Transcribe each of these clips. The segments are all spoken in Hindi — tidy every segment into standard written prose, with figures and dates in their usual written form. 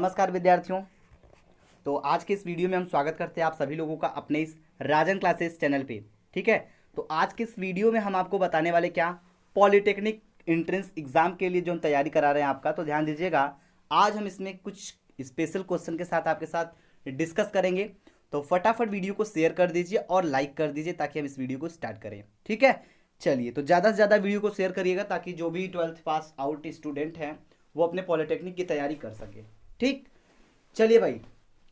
नमस्कार विद्यार्थियों। तो आज के इस वीडियो में हम स्वागत करते हैं आप सभी लोगों का अपने इस राजन क्लासेस चैनल पे। ठीक है, तो आज के इस वीडियो में हम आपको बताने वाले क्या, पॉलिटेक्निक एंट्रेंस एग्जाम के लिए जो हम तैयारी करा रहे हैं आपका, तो ध्यान दीजिएगा। आज हम इसमें कुछ स्पेशल क्वेश्चन के साथ आपके साथ डिस्कस करेंगे। तो फटाफट वीडियो को शेयर कर दीजिए और लाइक कर दीजिए ताकि हम इस वीडियो को स्टार्ट करें। ठीक है, चलिए तो ज़्यादा से ज़्यादा वीडियो को शेयर करिएगा ताकि जो भी 12th पास आउट स्टूडेंट हैं वो अपने पॉलिटेक्निक की तैयारी कर सके। ठीक, चलिए भाई,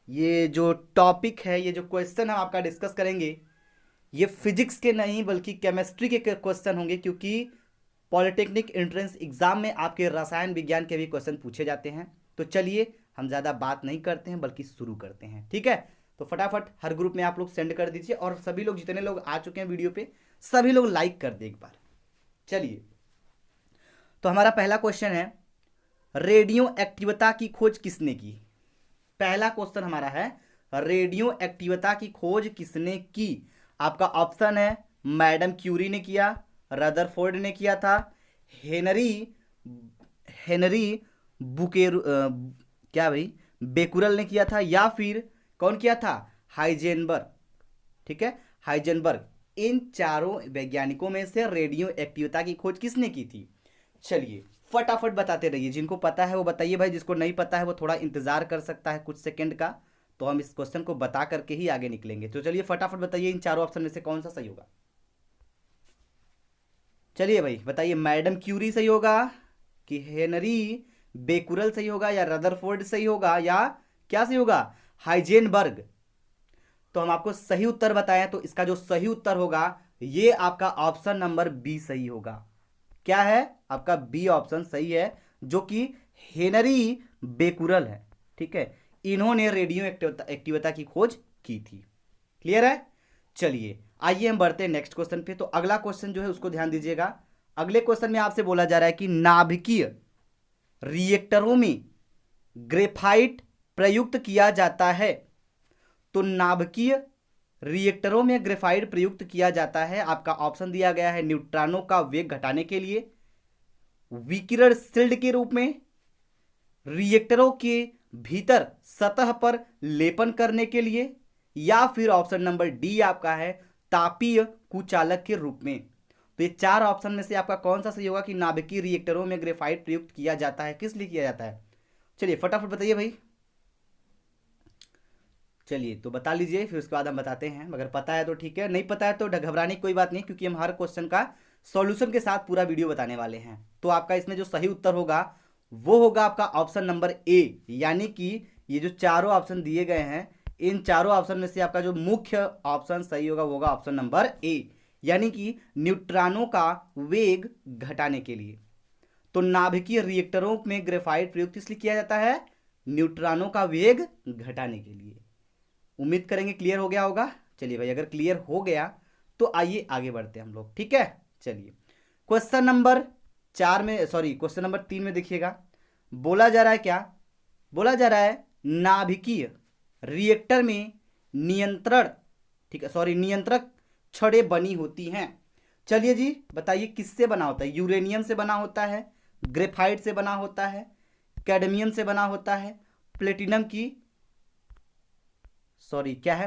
ये जो टॉपिक है, ये जो क्वेश्चन हम आपका डिस्कस करेंगे, ये फिजिक्स के नहीं बल्कि केमिस्ट्री के क्वेश्चन होंगे, क्योंकि पॉलिटेक्निक एंट्रेंस एग्जाम में आपके रसायन विज्ञान के भी क्वेश्चन पूछे जाते हैं। तो चलिए हम ज़्यादा बात नहीं करते हैं बल्कि शुरू करते हैं। ठीक है, तो फटाफट हर ग्रुप में आप लोग सेंड कर दीजिए और सभी लोग, जितने लोग आ चुके हैं वीडियो पे, सभी लोग लाइक कर दे एक बार। चलिए, तो हमारा पहला क्वेश्चन है, रेडियो एक्टिवता की खोज किसने की। पहला क्वेश्चन हमारा है, रेडियो एक्टिवता की खोज किसने की। आपका ऑप्शन है, मैडम क्यूरी ने किया, रदरफोर्ड ने किया था, हेनरी हेनरी बुकेर क्या भाई बेकुरल ने किया था, या फिर कौन किया था, हाइजेनबर्ग। ठीक है, हाइजेनबर्ग। इन चारों वैज्ञानिकों में से रेडियो एक्टिवता की खोज किसने की थी। चलिए फटाफट बताते रहिए, जिनको पता है वो बताइए भाई, जिसको नहीं पता है वो थोड़ा इंतजार कर सकता है कुछ सेकंड का। तो हम इस क्वेश्चन को बता करके ही आगे निकलेंगे। तो चलिए फटाफट बताइए, इन चारों ऑप्शन में से कौन सा सही होगा। चलिए भाई बताइए, मैडम क्यूरी सही होगा कि हेनरी बेकुरल सही होगा, या रदरफोर्ड सही होगा, या क्या सही होगा, हाइजेनबर्ग। तो हम आपको सही उत्तर बताएं तो इसका जो सही उत्तर होगा ये आपका ऑप्शन नंबर बी सही होगा। क्या है, आपका बी ऑप्शन सही है, जो कि हेनरी बेकुरल है। ठीक है, इन्होंने रेडियो एक्टिवता की खोज की थी। क्लियर है। चलिए आइए हम बढ़ते हैं नेक्स्ट क्वेश्चन पे। तो अगला क्वेश्चन जो है उसको ध्यान दीजिएगा। अगले क्वेश्चन में आपसे बोला जा रहा है कि नाभिकीय रिएक्टरों में ग्रेफाइट प्रयुक्त किया जाता है। तो नाभिकीय रिएक्टरों में ग्रेफाइट प्रयुक्त किया जाता है। आपका ऑप्शन दिया गया है, न्यूट्रॉनों का वेग घटाने के लिए, विकिरण शील्ड के रूप में, रिएक्टरों के भीतर सतह पर लेपन करने के लिए, या फिर ऑप्शन नंबर डी आपका है, तापीय कुचालक के रूप में। तो ये चार ऑप्शन में से आपका कौन सा सही होगा कि नाभिकीय रिएक्टरों में ग्रेफाइट प्रयुक्त किया जाता है, किस लिए किया जाता है। चलिए फटाफट बताइए भाई। चलिए तो बता लीजिए, फिर उसके बाद हम बताते हैं। अगर पता है तो ठीक है, नहीं पता है तो घबराने की कोई बात नहीं, क्योंकि हम हर क्वेश्चन का सॉल्यूशन के साथ पूरा वीडियो बताने वाले हैं। तो आपका इसमें जो सही उत्तर होगा वो होगा आपका ऑप्शन नंबर ए, यानी कि ये जो चारों ऑप्शन दिए गए हैं, इन चारों ऑप्शन में से आपका जो मुख्य ऑप्शन सही होगा वो होगा ऑप्शन नंबर ए, यानी कि न्यूट्रॉनों का वेग घटाने के लिए। तो नाभिकीय रिएक्टरों में ग्रेफाइट प्रयुक्त इसलिए किया जाता है, न्यूट्रॉनों का वेग घटाने के लिए। उम्मीद करेंगे क्लियर हो गया होगा। चलिए भाई, अगर क्लियर हो गया तो आइए आगे बढ़ते हैं हम लोग। ठीक है, चलिए क्वेश्चन नंबर 4 में, सॉरी क्वेश्चन नंबर 3 में देखिएगा, बोला जा रहा है क्या, बोला जा रहा है नाभिकीय रिएक्टर में नियंत्रण, ठीक है, सॉरी नियंत्रक छड़ें बनी होती हैं। चलिए जी बताइए, किससे बना होता है। यूरेनियम से बना होता है, ग्रेफाइट से बना होता है, कैडमियम से बना होता है, प्लेटिनम की, सॉरी क्या है,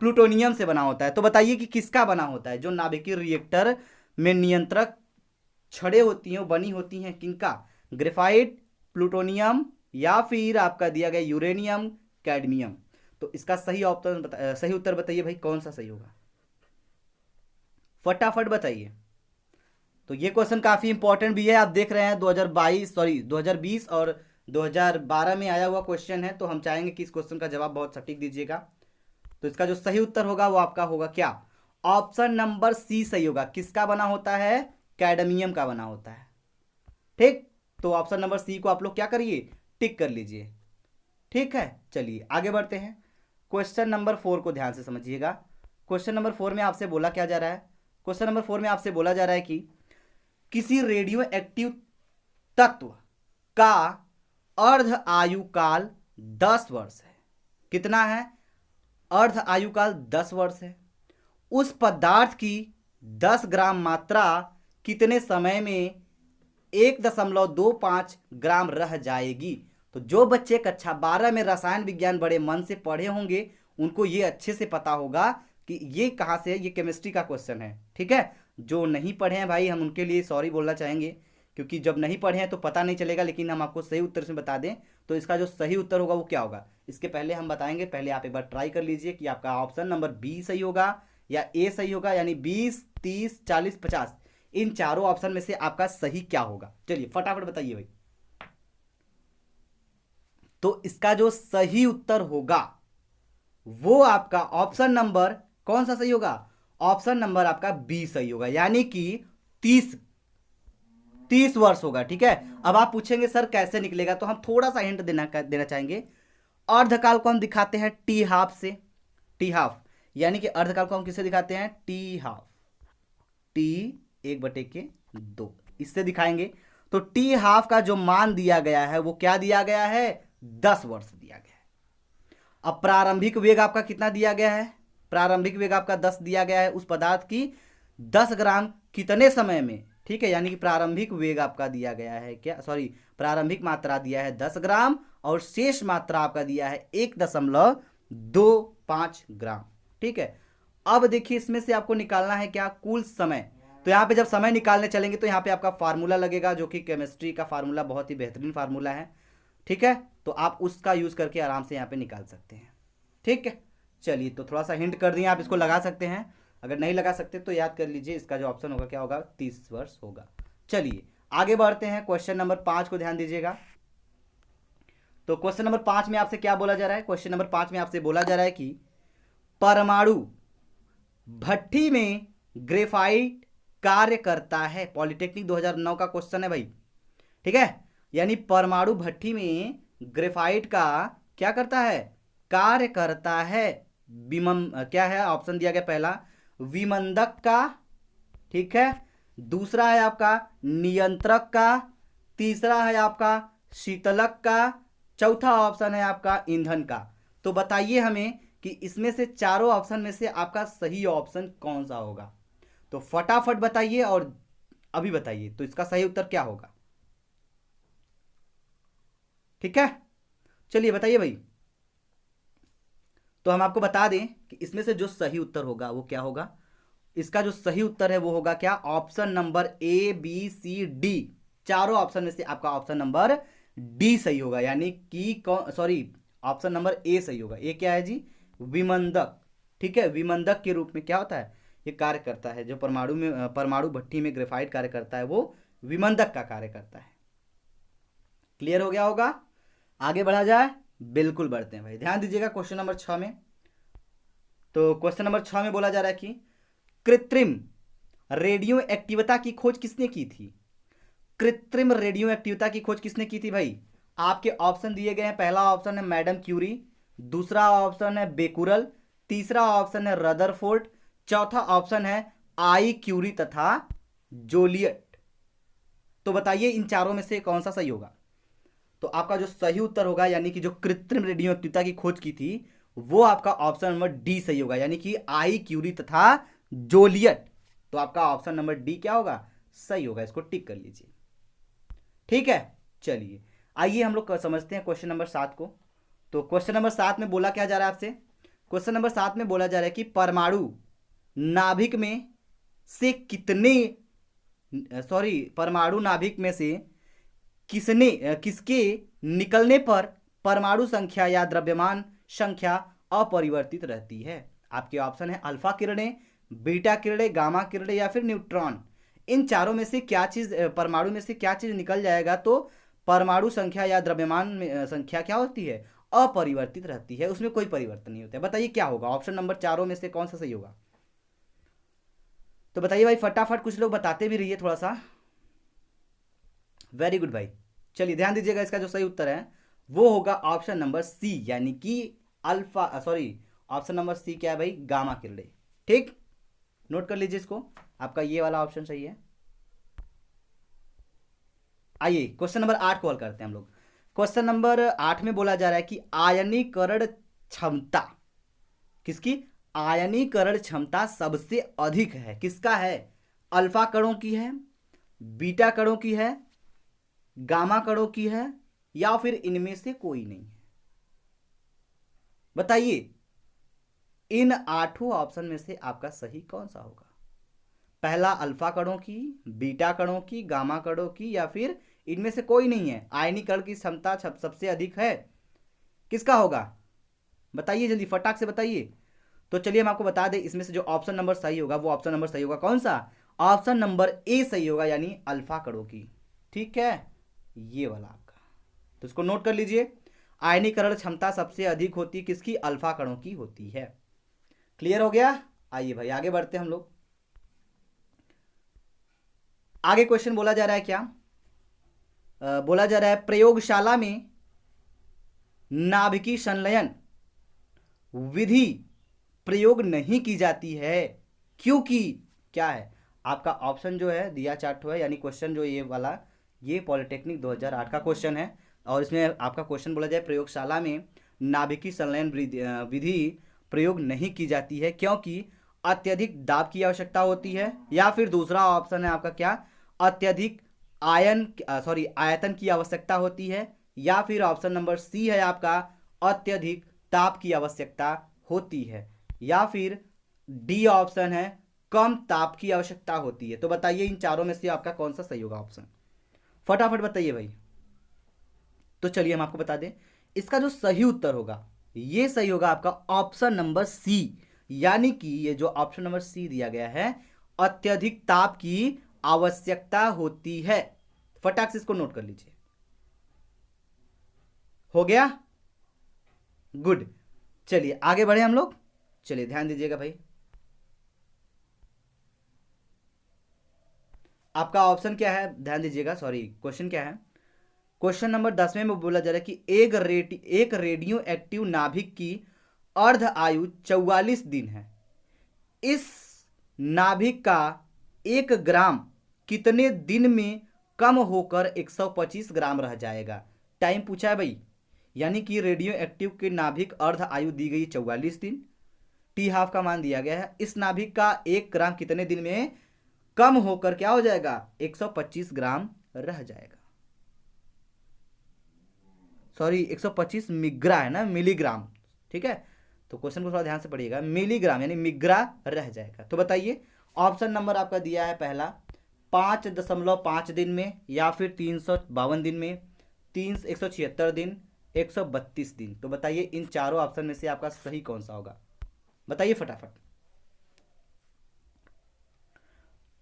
प्लूटोनियम से बना होता है। तो बताइए कि किसका बना होता है। जो नाभिकीय रिएक्टर में नियंत्रक छड़ें होती हैं वो बनी होती हैं किनका, ग्रेफाइट, प्लूटोनियम, या फिर आपका दिया गया यूरेनियम, कैडमियम। तो इसका सही ऑप्शन सही उत्तर बताइए भाई, कौन सा सही होगा, फटाफट बताइए। तो ये क्वेश्चन काफी इंपॉर्टेंट भी है, आप देख रहे हैं 2020 और 2012 में आया हुआ क्वेश्चन है। तो हम चाहेंगे कि इस क्वेश्चन का जवाब बहुत सटीक दीजिएगा। तो इसका जो सही उत्तर होगा वो आपका होगा क्या, ऑप्शन नंबर सी सही होगा। किसका बना होता है, कैडमियम का बना होता है। ठीक, तो ऑप्शन नंबर सी को आप लोग क्या करिए, टिक कर लीजिए। ठीक है, चलिए आगे बढ़ते हैं। क्वेश्चन नंबर 4 को ध्यान से समझिएगा। क्वेश्चन नंबर 4 में आपसे बोला क्या जा रहा है, क्वेश्चन नंबर 4 में आपसे बोला जा रहा है कि किसी रेडियो एक्टिव तत्व का अर्ध आयुकाल 10 वर्ष है। कितना है, अर्ध आयुकाल 10 वर्ष है। उस पदार्थ की 10 ग्राम मात्रा कितने समय में 1.25 ग्राम रह जाएगी। तो जो बच्चे कक्षा 12 में रसायन विज्ञान बड़े मन से पढ़े होंगे उनको ये अच्छे से पता होगा कि ये कहाँ से है, ये केमिस्ट्री का क्वेश्चन है। ठीक है, जो नहीं पढ़े हैं भाई हम उनके लिए सॉरी बोलना चाहेंगे, क्योंकि जब नहीं पढ़े हैं तो पता नहीं चलेगा, लेकिन हम आपको सही उत्तर से बता दें तो इसका जो सही उत्तर होगा वो क्या होगा इसके पहले हम बताएंगे। पहले आप एक बार ट्राई कर लीजिए कि आपका ऑप्शन नंबर बी सही होगा या ए सही होगा, यानी 20, 30, 40, 50 इन चारों ऑप्शन में से आपका सही क्या होगा। चलिए फटाफट बताइए भाई। तो इसका जो सही उत्तर होगा वो आपका ऑप्शन नंबर कौन सा सही होगा, ऑप्शन नंबर आपका बी सही होगा, यानी कि 30 वर्ष होगा। ठीक है, अब आप पूछेंगे सर कैसे निकलेगा, तो हम थोड़ा सा हिंट देना चाहेंगे। अर्धकाल को हम दिखाते हैं टी हाफ से, टी हाफ यानी कि अर्धकाल को हम किससे दिखाते हैं, टी हाफ, टी 1/2 इससे दिखाएंगे। तो टी हाफ का जो मान दिया गया है वो क्या दिया गया है, 10 वर्ष दिया गया है। अब प्रारंभिक वेग आपका कितना दिया गया है, प्रारंभिक वेग आपका 10 दिया गया है उस पदार्थ की 10 ग्राम कितने समय में। ठीक है, यानी कि प्रारंभिक वेग आपका दिया गया है क्या, सॉरी प्रारंभिक मात्रा दिया है 10 ग्राम और शेष मात्रा आपका दिया है 1.25 ग्राम। ठीक है, अब देखिए इसमें से आपको निकालना है क्या, कुल समय। तो यहाँ पे जब समय निकालने चलेंगे तो यहाँ पे आपका फार्मूला लगेगा, जो कि केमिस्ट्री का फार्मूला बहुत ही बेहतरीन फार्मूला है। ठीक है, तो आप उसका यूज करके आराम से यहाँ पे निकाल सकते हैं। ठीक है, चलिए तो थोड़ा सा हिंट कर दिया, आप इसको लगा सकते हैं, अगर नहीं लगा सकते तो याद कर लीजिए इसका जो ऑप्शन होगा क्या होगा, 30 वर्ष होगा। चलिए आगे बढ़ते हैं, क्वेश्चन नंबर 5 को ध्यान दीजिएगा। तो क्वेश्चन नंबर 5 में आपसे क्या बोला जा रहा है, क्वेश्चन नंबर 5 में आपसे बोला जा रहा है कि परमाणु भट्ठी में ग्रेफाइट कार्य करता है। पॉलिटेक्निक 2009 का क्वेश्चन है भाई। ठीक है, यानी परमाणु भट्ठी में ग्रेफाइट का क्या करता है, कार्य करता है। क्या है ऑप्शन दिया गया, पहला विमंदक का, ठीक है, दूसरा है आपका नियंत्रक का, तीसरा है आपका शीतलक का, चौथा ऑप्शन है आपका ईंधन का। तो बताइए हमें कि इसमें से चारों ऑप्शन में से आपका सही ऑप्शन कौन सा होगा। तो फटाफट बताइए और अभी बताइए तो इसका सही उत्तर क्या होगा। ठीक है, चलिए बताइए भाई। तो हम आपको बता दें कि इसमें से जो सही उत्तर होगा वो क्या होगा, इसका जो सही उत्तर है वो होगा क्या, option number A B C D, चारों ऑप्शन में से आपका ऑप्शन नंबर डी सही होगा, यानी कि सॉरी ऑप्शन नंबर ए सही होगा। ए क्या है जी, विमंदक। ठीक है, विमंदक के रूप में क्या होता है, ये कार्य करता है, जो परमाणु भट्ठी में ग्रेफाइट कार्य करता है वो विमंदक का कार्य करता है। क्लियर हो गया होगा, आगे बढ़ा जाए, बिल्कुल बढ़ते हैं भाई। ध्यान दीजिएगा क्वेश्चन नंबर 6 में। तो क्वेश्चन नंबर 6 में बोला जा रहा है कि कृत्रिम रेडियो एक्टिविता की खोज किसने की थी। कृत्रिम रेडियो एक्टिविता की खोज किसने की थी भाई, आपके ऑप्शन दिए गए हैं। पहला ऑप्शन है मैडम क्यूरी, दूसरा ऑप्शन है बेकुरल, तीसरा ऑप्शन है रदरफोर्ड, चौथा ऑप्शन है आई क्यूरी तथा जोलियट। तो बताइए इन चारों में से कौन सा सही होगा। तो आपका जो सही उत्तर होगा, यानी कि जो कृत्रिम रेडियो एक्टिविता की खोज की थी वो आपका ऑप्शन नंबर डी सही होगा, यानी कि आई क्यूरी तथा जोलियट। तो आपका ऑप्शन नंबर डी क्या होगा, सही होगा, इसको टिक कर लीजिए। ठीक है, चलिए आइए हम लोग समझते हैं क्वेश्चन नंबर 7 को। तो क्वेश्चन नंबर 7 में बोला क्या जा रहा है आपसे, क्वेश्चन नंबर 7 में बोला जा रहा है कि परमाणु नाभिक में से परमाणु नाभिक में से किसके निकलने पर परमाणु संख्या या द्रव्यमान संख्या अपरिवर्तित रहती है। आपके ऑप्शन है अल्फा किरणें, बीटा किरणें, गामा किरणें या फिर न्यूट्रॉन। इन चारों में से क्या चीज, परमाणु में से क्या चीज निकल जाएगा तो परमाणु संख्या या द्रव्यमान संख्या क्या होती है, अपरिवर्तित रहती है, उसमें कोई परिवर्तन नहीं होता है। बताइए क्या होगा, ऑप्शन नंबर चारों में से कौन सा सही होगा। तो बताइए भाई फटाफट, कुछ लोग बताते भी रहिए थोड़ा सा। वेरी गुड भाई, चलिए ध्यान दीजिएगा, इसका जो सही उत्तर है वो होगा ऑप्शन नंबर सी, यानी कि ऑप्शन नंबर सी क्या है भाई, गामा किरणें। ठीक, नोट कर लीजिए इसको, आपका ये वाला ऑप्शन सही है। आइए क्वेश्चन नंबर 8 को हल करते हैं हम लोग। क्वेश्चन नंबर 8 में बोला जा रहा है कि आयनीकरण क्षमता, किसकी, आयनीकरण क्षमता सबसे अधिक है, किसका है, अल्फा कणों की है, बीटा कणों की है, गामा कणों की है या फिर इनमें से कोई नहीं है? बताइए इन 8 ऑप्शन में से आपका सही कौन सा होगा? पहला अल्फा कणों की, बीटा कणों की, गामा कणों की, या फिर इनमें से कोई नहीं है? आयनीकरण की क्षमता सबसे अधिक है, किसका होगा? बताइए जल्दी फटाक से बताइए। तो चलिए हम आपको बता दें, इसमें से जो ऑप्शन नंबर सही होगा वो ऑप्शन नंबर सही होगा कौन सा? ऑप्शन नंबर ए सही होगा, यानी अल्फा कणों की। ठीक है, ये वाला आपका, तो इसको नोट कर लीजिए। आयनीकरण क्षमता सबसे अधिक होती किसकी? अल्फा कणों की होती है। क्लियर हो गया? आइए भाई आगे बढ़ते हैं हम लोग। आगे क्वेश्चन बोला जा रहा है क्या? बोला जा रहा है प्रयोगशाला में नाभिकीय संलयन विधि प्रयोग नहीं की जाती है क्योंकि क्या है? आपका ऑप्शन जो है दिया चार्ट है, यानी क्वेश्चन जो ये वाला ये पॉलिटेक्निक 2008 का क्वेश्चन है, और इसमें आपका क्वेश्चन बोला जाए प्रयोगशाला में नाभिकीय संलयन विधि प्रयोग नहीं की जाती है क्योंकि अत्यधिक दाब की आवश्यकता होती है, या फिर दूसरा ऑप्शन है आपका क्या? अत्यधिक आयतन की आवश्यकता होती है, या फिर ऑप्शन नंबर सी है आपका अत्यधिक ताप की आवश्यकता होती है, या फिर डी ऑप्शन है कम ताप की आवश्यकता होती है। तो बताइए इन चारों में से आपका कौन सा सही होगा ऑप्शन? फटाफट बताइए भाई। तो चलिए हम आपको बता दें, इसका जो सही उत्तर होगा ये सही होगा आपका ऑप्शन नंबर सी, यानी कि ये जो ऑप्शन नंबर सी दिया गया है अत्यधिक ताप की आवश्यकता होती है। फटाक से इसको नोट कर लीजिए। हो गया? गुड। चलिए आगे बढ़े हम लोग। चलिए ध्यान दीजिएगा भाई, आपका ऑप्शन क्या है? ध्यान दीजिएगा, सॉरी क्वेश्चन क्या है? क्वेश्चन नंबर 10 में बोला जा रहा है कि एक रेडियो एक्टिव नाभिक की अर्ध आयु 44 दिन है। इस नाभिक का 1 ग्राम कितने दिन में कम होकर 125 ग्राम रह जाएगा? टाइम पूछा है भाई, यानी कि रेडियो एक्टिव के नाभिक अर्ध आयु दी गई 44 दिन, टी हाफ का मान दिया गया है। इस नाभिक का 1 ग्राम कितने दिन में कम होकर क्या हो जाएगा? 125 ग्राम रह जाएगा। सॉरी 125 मिग्रा है ना, मिलीग्राम। ठीक है, तो क्वेश्चन को थोड़ा ध्यान से पढ़िएगा, मिलीग्राम यानी मिग्रा रह जाएगा। तो बताइए ऑप्शन नंबर आपका दिया है पहला 5.5 दिन में, या फिर 352 दिन में, 176 दिन, 132 दिन। तो बताइए इन चारों ऑप्शन में से आपका सही कौन सा होगा? बताइए फटाफट।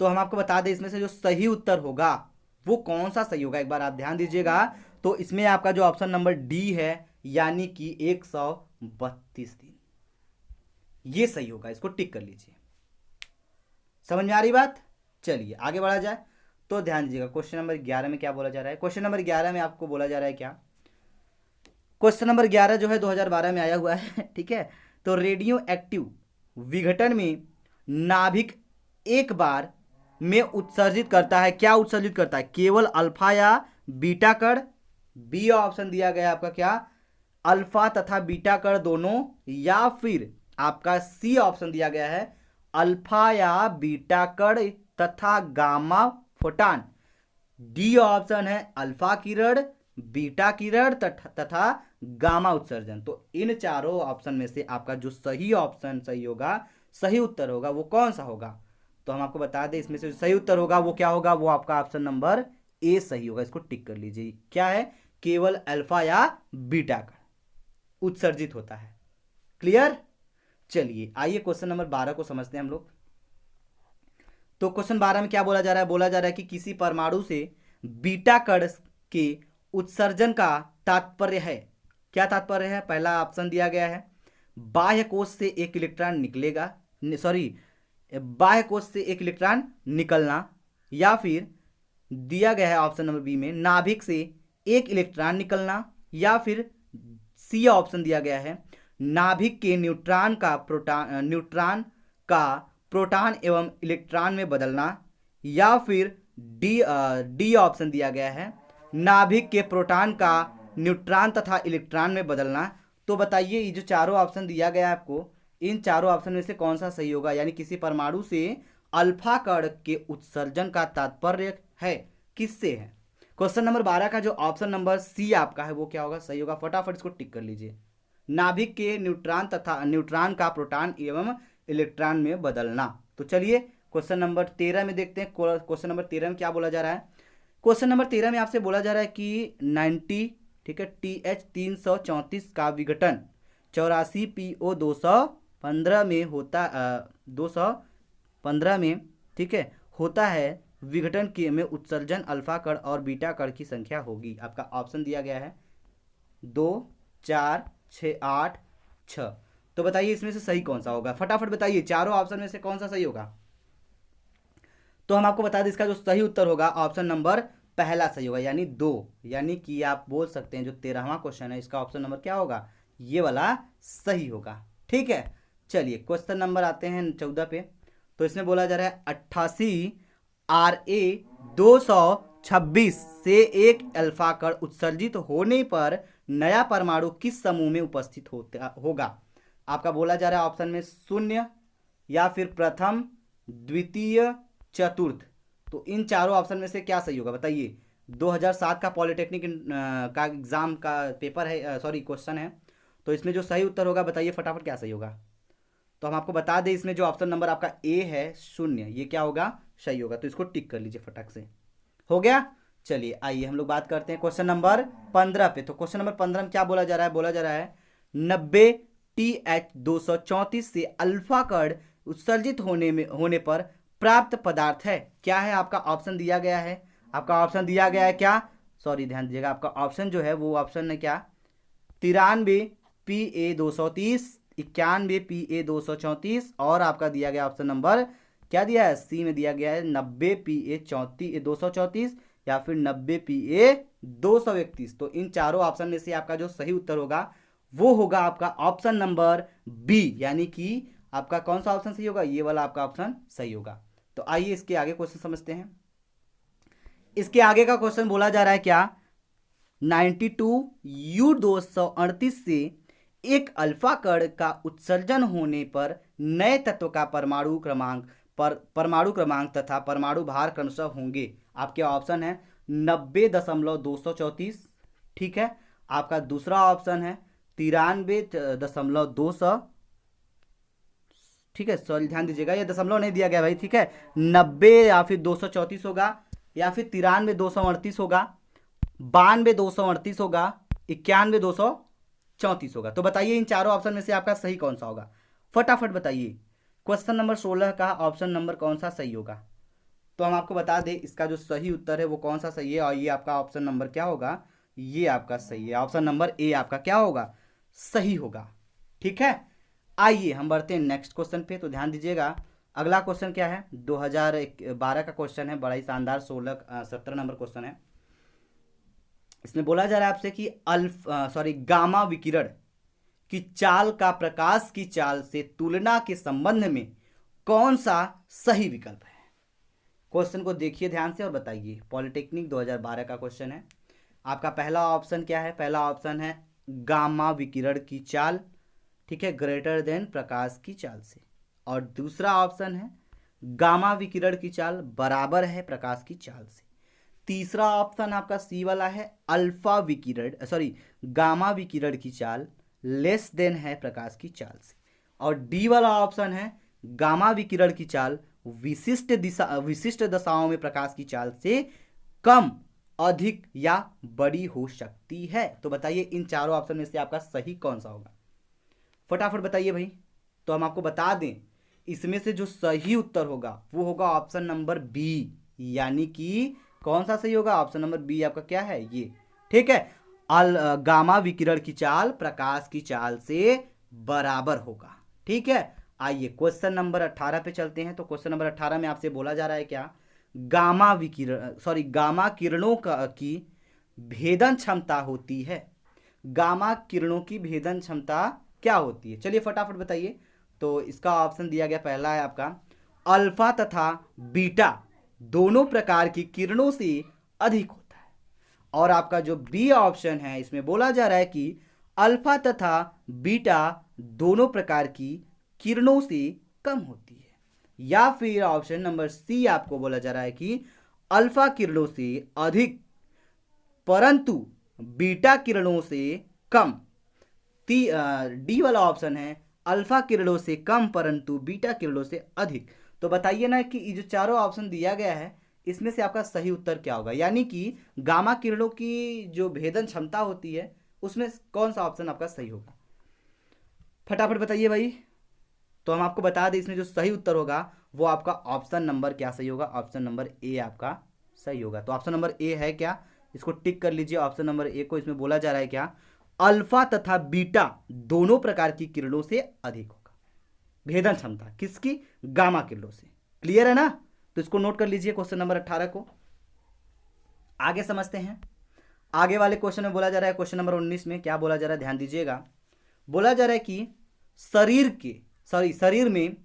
तो हम आपको बता दें इसमें से जो सही उत्तर होगा वो कौन सा सही होगा, एक बार आप ध्यान दीजिएगा। तो इसमें आपका जो ऑप्शन नंबर डी है, यानी कि 132 दिन, ये सही होगा। इसको टिक कर लीजिए। समझ में आ रही बात? चलिए आगे बढ़ा जाए। तो ध्यान दीजिएगा क्वेश्चन नंबर 11 में क्या बोला जा रहा है। क्वेश्चन नंबर 11 में आपको बोला जा रहा है क्या? क्वेश्चन नंबर 11 जो है 2012 में आया हुआ है। ठीक है, तो रेडियो एक्टिव विघटन में नाभिक एक बार में उत्सर्जित करता है, क्या उत्सर्जित करता है? केवल अल्फा या बीटा कण? बी ऑप्शन दिया गया आपका क्या? अल्फा तथा बीटा कण दोनों, या फिर आपका सी ऑप्शन दिया गया है अल्फा या बीटा कण तथा गामा फोटान। डी ऑप्शन है अल्फा किरण, बीटा किरण तथा गामा उत्सर्जन। तो इन चारों ऑप्शन में से आपका जो सही ऑप्शन सही होगा, सही उत्तर होगा वो कौन सा होगा? तो हम आपको बता दें इसमें से जो सही उत्तर होगा वो क्या होगा? वो आपका ऑप्शन नंबर ए सही होगा। इसको टिक कर लीजिए। क्या है? केवल अल्फा या बीटा कण उत्सर्जित होता है। क्लियर? चलिए आइए क्वेश्चन नंबर 12 को समझते हैं हम लोग। तो क्वेश्चन 12 में क्या बोला जा रहा है? बोला जा रहा है कि किसी परमाणु से बीटा कण के उत्सर्जन का तात्पर्य है। क्या तात्पर्य है? पहला ऑप्शन दिया गया है बाह्य कोश से एक इलेक्ट्रॉन निकलेगा, बाह्य कोश से एक इलेक्ट्रॉन निकलना, या फिर दिया गया है ऑप्शन नंबर बी में नाभिक से एक इलेक्ट्रॉन निकलना, या फिर सी ऑप्शन दिया गया है नाभिक के न्यूट्रॉन का प्रोटॉन एवं इलेक्ट्रॉन में बदलना, या फिर डी ऑप्शन दिया गया है नाभिक के प्रोटॉन का न्यूट्रॉन तथा इलेक्ट्रॉन में बदलना। तो बताइए ये जो चारों ऑप्शन दिया गया है आपको, इन चारों ऑप्शन में से कौन सा सही होगा? यानी किसी परमाणु से अल्फा कण के उत्सर्जन का तात्पर्य है किससे है? क्वेश्चन नंबर 12 का जो ऑप्शन नंबर सी आपका है वो क्या होगा, सही होगा। फटाफट इसको टिक कर लीजिए। नाभिक के न्यूट्रॉन का प्रोटॉन एवं इलेक्ट्रॉन में बदलना। तो चलिए क्वेश्चन नंबर 13 में देखते हैं। क्वेश्चन नंबर 13 में क्या बोला जा रहा है। क्वेश्चन नंबर 13 में आपसे बोला जा रहा है कि 90, ठीक है, TH334 का विघटन 84PO215 में होता 215 में, ठीक है, होता है। विघटन के में उत्सर्जन अल्फा कण और बीटा कण की संख्या होगी। आपका ऑप्शन दिया गया है 2, 4, 6, 8, 6। तो बताइए इसमें से सही कौन सा होगा, फटाफट बताइए, चारों ऑप्शन में से कौन सा सही होगा। तो हम आपको बता दें इसका जो सही उत्तर होगा ऑप्शन नंबर पहला सही होगा, यानी 2। यानी कि आप बोल सकते हैं जो 13वां क्वेश्चन है इसका ऑप्शन नंबर क्या होगा, ये वाला सही होगा। ठीक है, चलिए क्वेश्चन नंबर आते हैं 14 पे। तो इसमें बोला जा रहा है 88 Ra226 से एक अल्फा कण उत्सर्जित होने पर नया परमाणु किस समूह में उपस्थित होगा। आपका बोला जा रहा है ऑप्शन में 0 या फिर प्रथम, द्वितीय, चतुर्थ। तो इन चारों ऑप्शन में से क्या सही होगा बताइए। 2007 का पॉलिटेक्निक का एग्जाम का पेपर है, सॉरी क्वेश्चन है। तो इसमें जो सही उत्तर होगा बताइए फटाफट क्या सही होगा। तो हम आपको बता दें इसमें जो ऑप्शन नंबर आपका ए है 0, ये क्या होगा, सही होगा। तो इसको टिक कर लीजिए फटाक से, हो गया। चलिए आइए हम लोग बात करते हैं क्वेश्चन नंबर 15 पे। तो क्वेश्चन नंबर 15 में क्या बोला जा रहा है, बोला जा रहा है 90 TH234 से अल्फा कण उत्सर्जित होने पर प्राप्त पदार्थ है। क्या है आपका ऑप्शन दिया गया है, आपका ऑप्शन दिया गया है क्या, सॉरी ध्यान दीजिएगा, आपका ऑप्शन जो है वो ऑप्शन है क्या, 93 PA230, 91 PA234 और आपका दिया गया ऑप्शन नंबर क्या दिया है, सी में दिया गया है 90 PA234 या फिर 90 PA231। तो इन चारों ऑप्शन में से आपका जो सही उत्तर होगा वो होगा आपका ऑप्शन नंबर बी, यानी कि आपका कौन सा ऑप्शन सही होगा, ये वाला आपका ऑप्शन सही होगा। तो आइए इसके आगे क्वेश्चन समझते हैं। इसके आगे का क्वेश्चन बोला जा रहा है क्या, 92U238 से एक अल्फा कण का उत्सर्जन होने पर नए तत्व का परमाणु क्रमांक तथा परमाणु भार क्रमशः होंगे। आपके ऑप्शन है 90.234, ठीक है। आपका दूसरा ऑप्शन है 93.200, ठीक है, सॉरी ध्यान दीजिएगा ये दशमलव नहीं दिया गया भाई, ठीक है। 90 या फिर 234 होगा, या फिर 93.238 होगा, 92.238 होगा, 91.234 होगा। तो बताइए इन चारों ऑप्शन में से आपका सही कौन सा होगा, फटाफट बताइए। क्वेश्चन नंबर 16 का ऑप्शन नंबर कौन सा सही होगा। तो हम आपको बता दें इसका जो सही उत्तर है वो कौन सा सही है, और ये आपका ऑप्शन नंबर क्या होगा, ये आपका सही है। ऑप्शन नंबर ए आपका क्या होगा, सही होगा। ठीक है, आइए हम बढ़ते हैं नेक्स्ट क्वेश्चन पे। तो ध्यान दीजिएगा अगला क्वेश्चन क्या है, 2012 का क्वेश्चन है, बड़ा ही शानदार 17 नंबर क्वेश्चन है। इसमें बोला जा रहा है आपसे कि गामा विकिरण की चाल का प्रकाश की चाल से तुलना के संबंध में कौन सा सही विकल्प है। क्वेश्चन को देखिए ध्यान से और बताइए। पॉलिटेक्निक 2012 का क्वेश्चन है। आपका पहला ऑप्शन क्या है, पहला ऑप्शन है गामा विकिरण की चाल, ठीक है, ग्रेटर देन प्रकाश की चाल से। और दूसरा ऑप्शन है गामा विकिरण की चाल बराबर है प्रकाश की चाल से। तीसरा ऑप्शन आपका सी वाला है गामा विकिरण की चाल लेस देन है प्रकाश की चाल से। और डी वाला ऑप्शन है गामा विकिरण की चाल विशिष्ट दशाओं में प्रकाश की चाल से कम, अधिक या बड़ी हो सकती है। तो बताइए इन चारों ऑप्शन में से आपका सही कौन सा होगा, फटाफट बताइए भाई। तो हम आपको बता दें इसमें से जो सही उत्तर होगा वो होगा ऑप्शन नंबर बी, यानी कि कौन सा सही होगा, ऑप्शन नंबर बी आपका क्या है, ये, ठीक है। गामा विकिरण की चाल प्रकाश की चाल से बराबर होगा। ठीक है, आइए क्वेश्चन नंबर 18 पे चलते हैं। तो क्वेश्चन नंबर 18 में आपसे बोला जा रहा है क्या, गामा किरणों की भेदन क्षमता होती है। गामा किरणों की भेदन क्षमता क्या होती है, चलिए फटाफट बताइए। तो इसका ऑप्शन दिया गया पहला है आपका अल्फा तथा बीटा दोनों प्रकार की किरणों से अधिक होता है। और आपका जो बी ऑप्शन है इसमें बोला जा रहा है कि अल्फा तथा बीटा दोनों प्रकार की किरणों से कम होती है। या फिर ऑप्शन नंबर सी आपको बोला जा रहा है कि अल्फा किरणों से अधिक परंतु बीटा किरणों से कम। डी वाला ऑप्शन है अल्फा किरणों से कम परंतु बीटा किरणों से अधिक। तो बताइए ना कि ये जो चारों ऑप्शन दिया गया है इसमें से आपका सही उत्तर क्या होगा, यानी कि गामा किरणों की जो भेदन क्षमता होती है उसमें कौन सा ऑप्शन आपका सही होगा, फटाफट बताइए भाई। तो हम आपको बता दें इसमें जो सही उत्तर होगा वो आपका ऑप्शन नंबर क्या सही होगा, ऑप्शन नंबर ए आपका सही होगा। तो ऑप्शन नंबर ए है क्या, इसको टिक कर लीजिए। ऑप्शन नंबर ए को इसमें बोला जा रहा है क्या, अल्फा तथा बीटा दोनों प्रकार की किरणों से अधिक होगा भेदन क्षमता, किसकी, गामा किरणों से। क्लियर है ना, तो इसको नोट कर लीजिए क्वेश्चन नंबर 18 को। आगे समझते हैं। आगे वाले क्वेश्चन में बोला जा रहा है, क्वेश्चन नंबर 19 में क्या बोला जा रहा है, ध्यान दीजिएगा। बोला जा रहा है कि शरीर में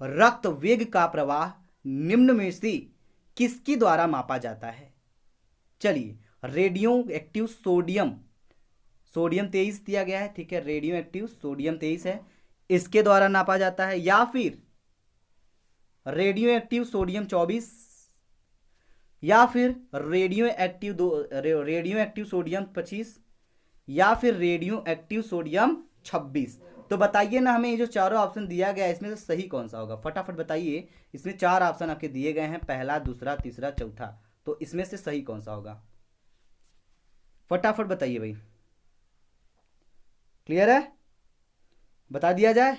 रक्त वेग का प्रवाह निम्न में से किसके द्वारा मापा जाता है। चलिए, रेडियो एक्टिव सोडियम 23 दिया गया है, ठीक है, रेडियो एक्टिव सोडियम 23 है, इसके द्वारा नापा जाता है, या फिर रेडियो एक्टिव सोडियम 24, या फिर रेडियो एक्टिव सोडियम 25, या फिर रेडियो एक्टिव सोडियम 26। तो बताइए ना हमें ये जो चारों ऑप्शन दिया गया है इसमें से सही कौन सा होगा, फटाफट बताइए। इसमें 4 ऑप्शन आपके दिए गए हैं, पहला, दूसरा, तीसरा, चौथा, तो इसमें से सही कौन सा होगा, फटाफट बताइए भाई। क्लियर है, बता दिया जाए।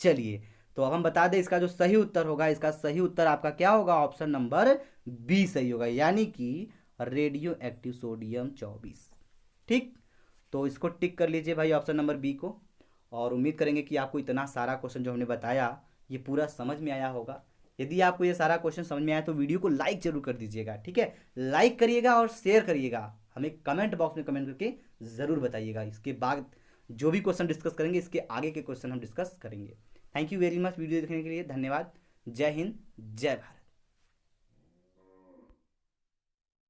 चलिए, तो अब हम बता दें इसका जो सही उत्तर होगा, इसका सही उत्तर आपका क्या होगा, ऑप्शन नंबर बी सही होगा, यानी कि रेडियो एक्टिव सोडियम 24। ठीक, तो इसको टिक कर लीजिए भाई ऑप्शन नंबर बी को। और उम्मीद करेंगे कि आपको इतना सारा क्वेश्चन जो हमने बताया ये पूरा समझ में आया होगा। यदि आपको ये सारा क्वेश्चन समझ में आया तो वीडियो को लाइक जरूर कर दीजिएगा, ठीक है, लाइक करिएगा और शेयर करिएगा। हमें कमेंट बॉक्स में कमेंट करके ज़रूर बताइएगा। इसके बाद जो भी क्वेश्चन डिस्कस करेंगे इसके आगे के क्वेश्चन हम डिस्कस करेंगे। Thank you very much video देखने के लिए, धन्यवाद। जय हिंद, जय भारत।